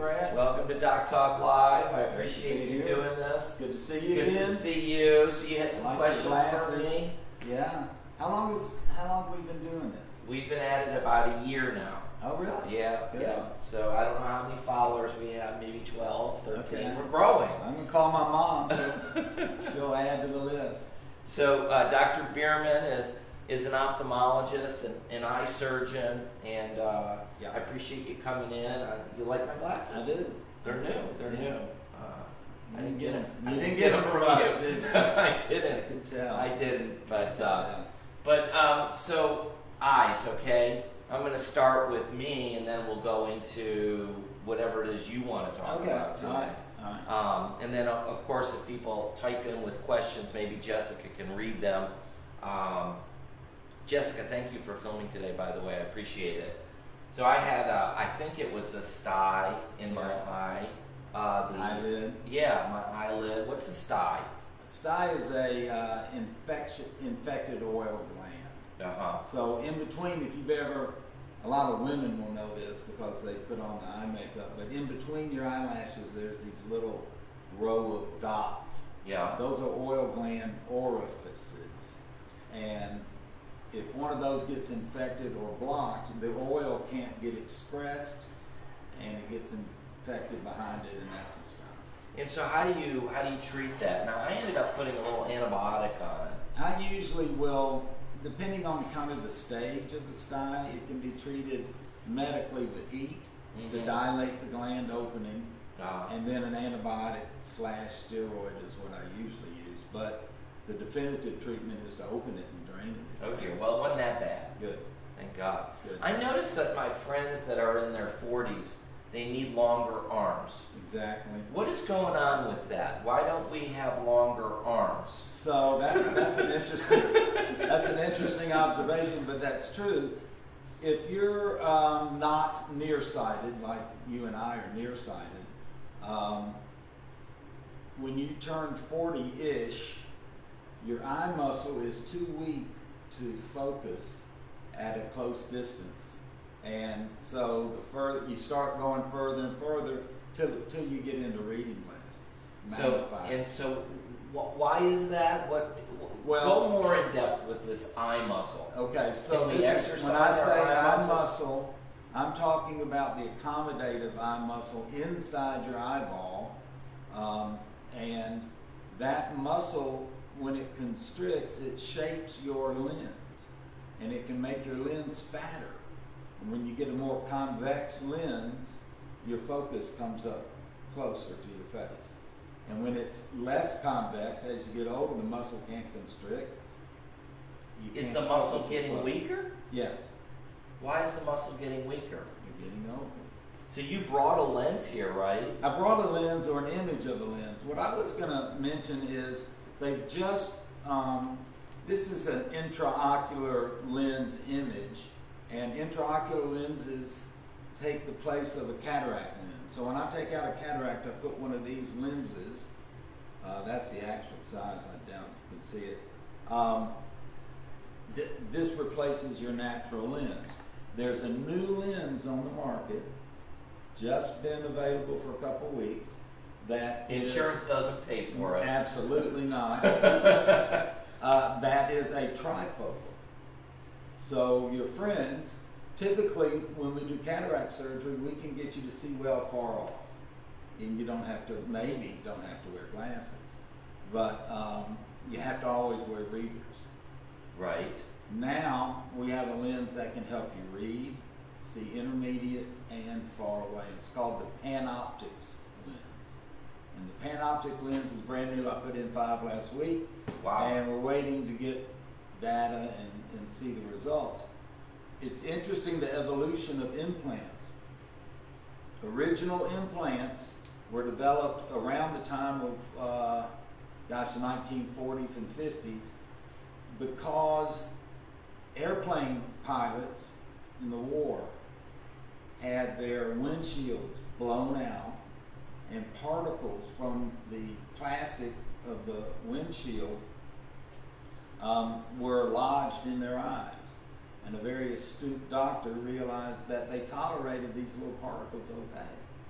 Brad. Welcome to Doc Talk Live. I appreciate you doing this. Good to see you Good again. to see you. So you had some questions for me? Yeah. How long have we been doing this? We've been at it about a year now. Oh, really? Yeah, Good. yeah. So I don't know how many followers we have, maybe 12, 13. Okay. We're growing. I'm going to call my mom. She'll add to the list. So Dr. Bearman is an ophthalmologist and an eye surgeon, and yeah, I appreciate you coming in. You like my glasses? I do. They're new. They're new. I didn't get them. You didn't get them from us, did you? I didn't. I can tell. I didn't. But so eyes, okay? I'm going to start with me, and then we'll go into whatever it is you want to talk about tonight. All right. And then, of course, if people type in with questions, maybe Jessica can read them. Jessica, thank you for filming today, by the way. I appreciate it. So I had, I think it was a sty in my eye. Eyelid. Yeah, my eyelid. What's a sty? A sty is a infected oil gland. Uh-huh. So in between, if you've ever, a lot of women will know this because they put on the eye makeup, but in between your eyelashes, there's these little row of dots. Yeah. Those are oil gland orifices. And if one of those gets infected or blocked, the oil can't get expressed and it gets infected behind it, and that's a sty. And so how do you treat that? Now I ended up putting a little antibiotic on it. I usually will, depending on kind of the stage of the sty, it can be treated medically with heat to dilate the gland opening, and then an antibiotic / steroid is what I usually use. But the definitive treatment is to open it and drain it. Oh dear, well it wasn't that bad. Good. Thank God. Good. I noticed that my friends that are in their 40s, they need longer arms. Exactly. What is going on with that? Why don't we have longer arms? So that's an interesting observation, but that's true. If you're not nearsighted, like you and I are nearsighted, when you turn 40-ish, your eye muscle is too weak to focus at a close distance. And so the further you start going further and further till you get into reading glasses. So why is that? Go more in depth with this eye muscle. Okay, so when I say eye muscle, I'm talking about the accommodative eye muscle inside your eyeball, and that muscle, when it constricts, it shapes your lens, and it can make your lens fatter. And when you get a more convex lens, your focus comes up closer to your face. And when it's less convex, as you get older, the muscle can't constrict. Is the muscle getting weaker? Yes. Why is the muscle getting weaker? You're getting older. So you brought a lens here, right? I brought a lens or an image of a lens. What I was going to mention is they've just, this is an intraocular lens image, and intraocular lenses take the place of a cataract lens. So when I take out a cataract, I put one of these lenses. That's the actual size. I doubt you can see it. This replaces your natural lens. There's a new lens on the market, just been available for a couple weeks. That insurance doesn't pay for it. Absolutely not. That is a trifocal. So your friends, typically when we do cataract surgery, we can get you to see well far off, and you don't have to wear glasses, but you have to always wear readers. Right. Now we have a lens that can help you read, see intermediate and far away. It's called the Panoptix lens. And the Panoptix lens is brand new. I put in 5 last week. Wow. And we're waiting to get data and see the results. It's interesting, the evolution of implants. Original implants were developed around the time of, the 1940s and 50s, because airplane pilots in the war had their windshields blown out, and particles from the plastic of the windshield were lodged in their eyes. And a very astute doctor realized that they tolerated these little particles okay.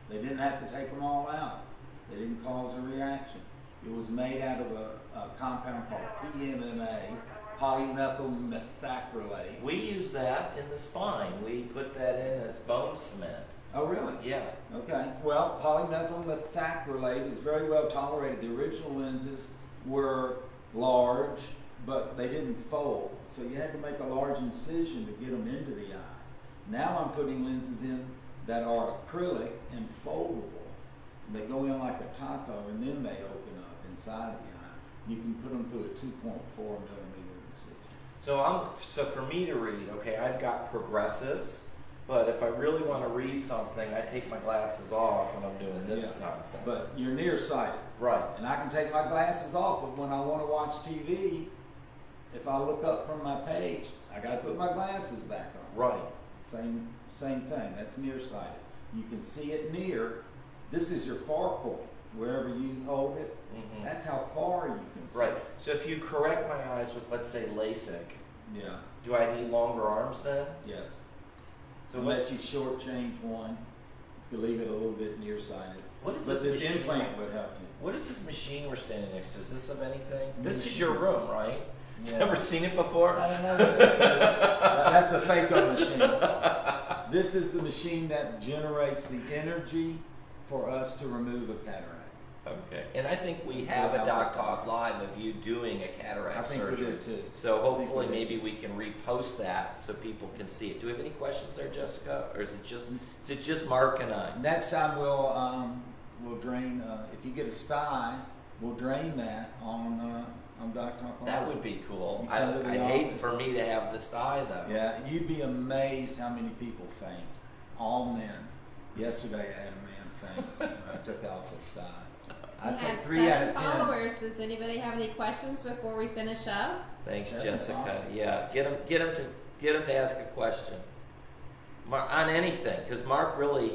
They didn't have to take them all out. They didn't cause a reaction. It was made out of a compound called PMMA, polymethyl methacrylate. We use that in the spine. We put that in as bone cement. Oh, really? Yeah. Okay. Well, polymethyl methacrylate is very well tolerated. The original lenses were large, but they didn't fold. So you had to make a large incision to get them into the eye. Now I'm putting lenses in that are acrylic and foldable. And they go in like a taco, and then they open up inside the eye. You can put them through a 2.4 millimeter incision. So for me to read, okay, I've got progressives, but if I really want to read something, I take my glasses off when I'm doing this nonsense. But you're nearsighted. Right. And I can take my glasses off, but when I want to watch TV, if I look up from my page, I got to put my glasses back on. Right. Same thing. That's nearsighted. You can see it near. This is your far point. Wherever you hold it, that's how far you can see. Right. So if you correct my eyes with, let's say, Lasik, Yeah. do I need longer arms then? Yes. So unless you shortchange one, you leave it a little bit nearsighted. What is but this this implant would help you. What is this machine we're standing next to? Is this of anything? This is your room, right? Yeah. Never seen it before? I don't know. That's a phaco machine. This is the machine that generates the energy for us to remove a cataract. Okay. And I think we have a Doc Talk Live of you doing a cataract surgery. I think we did too. So hopefully maybe we can repost that so people can see it. Do we have any questions there, Jessica? Or is it just Mark and I? Next time we'll drain, if you get a sty, we'll drain that on Doc Talk Live. That would be cool. I'd hate for me to have the sty though. Yeah, you'd be amazed how many people faint. All men. Yesterday I had a man faint when I took out the sty. I'd say 3 out of 10. Followers. Does anybody have any questions before we finish up? Thanks, 7 Jessica. followers. Yeah, get him to ask a question on anything, because Mark really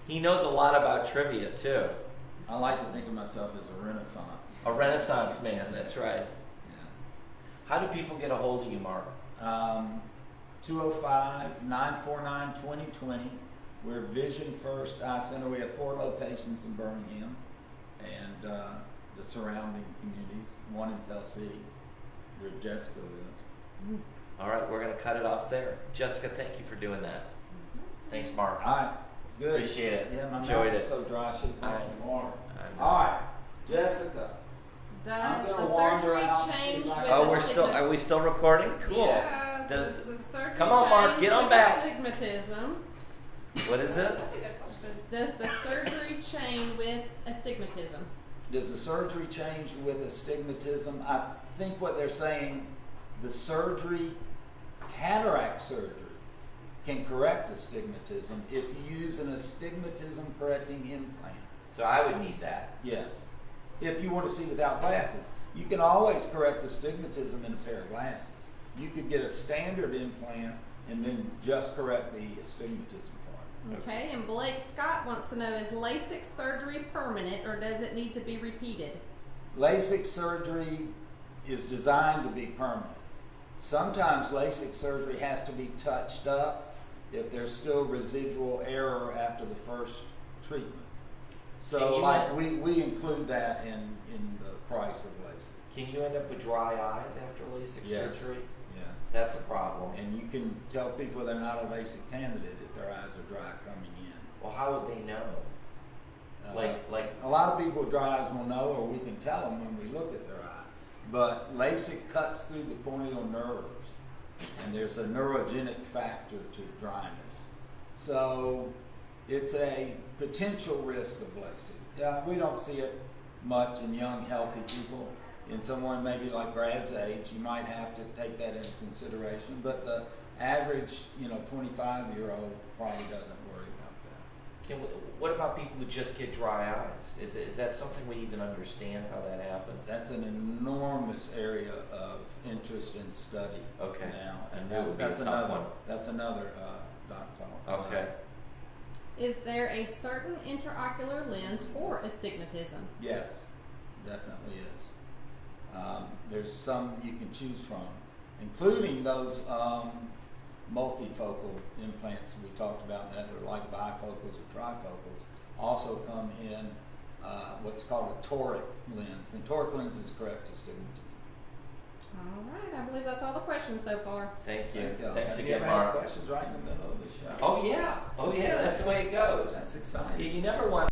he knows a lot about trivia too. I like to think of myself as a renaissance. A Renaissance man. That's right. Yeah. How do people get a hold of you, Mark? 205-949-2020. We're VisionFirst Eye Center. We have 4 locations in Birmingham and the surrounding communities. 1 in Pell City, where Jessica lives. All right, we're going to cut it off there. Jessica, thank you for doing that. Thanks, Mark. All right, good. Appreciate it. Yeah, my Enjoyed mouth it. is so dry. I should have put some water. I know. All right, Jessica. Does gonna the wander surgery out and see change if I with can- Oh, astigmatism? are we still recording? Cool. Yeah. Does the surgery come on, Mark, change get on with back. Astigmatism? What is it? Does the surgery change with astigmatism? Does the surgery change with astigmatism? I think what they're saying, the surgery, cataract surgery, can correct astigmatism if you use an astigmatism correcting implant. So I would need that. Yes. If you want to see without glasses. You can always correct astigmatism in a pair of glasses. You could get a standard implant and then just correct the astigmatism part. Okay, and Blake Scott wants to know, is LASIK surgery permanent or does it need to be repeated? LASIK surgery is designed to be permanent. Sometimes LASIK surgery has to be touched up if there's still residual error after the first treatment. So we include that in the price of LASIK. Can you end up with dry eyes after LASIK surgery? Yes. That's a problem. And you can tell people they're not a LASIK candidate if their eyes are dry coming in. Well, how would they know? Like a lot of people with dry eyes will know, or we can tell them when we look at their eye. But LASIK cuts through the corneal nerves, and there's a neurogenic factor to dryness. So it's a potential risk of LASIK. Yeah, we don't see it much in young, healthy people. In someone maybe like Brad's age, you might have to take that into consideration. But the average, 25-year-old probably doesn't worry about that. What about people who just get dry eyes? Is that something we even understand how that happens? That's an enormous area of interest and study now, and that would be a tough one. That's another Doc Talk. Okay. Is there a certain intraocular lens for astigmatism? Yes, definitely is. There's some you can choose from, including those multifocal implants we talked about that are like bifocals or trifocals. also come in what's called a toric lens. And toric lens is correct astigmatism. All right, I believe that's all the questions so far. Thank you. Thank you. Thanks Have again, you ever had Mark. questions right in the middle of the show? Oh yeah, that's the way it goes. That's exciting. You never want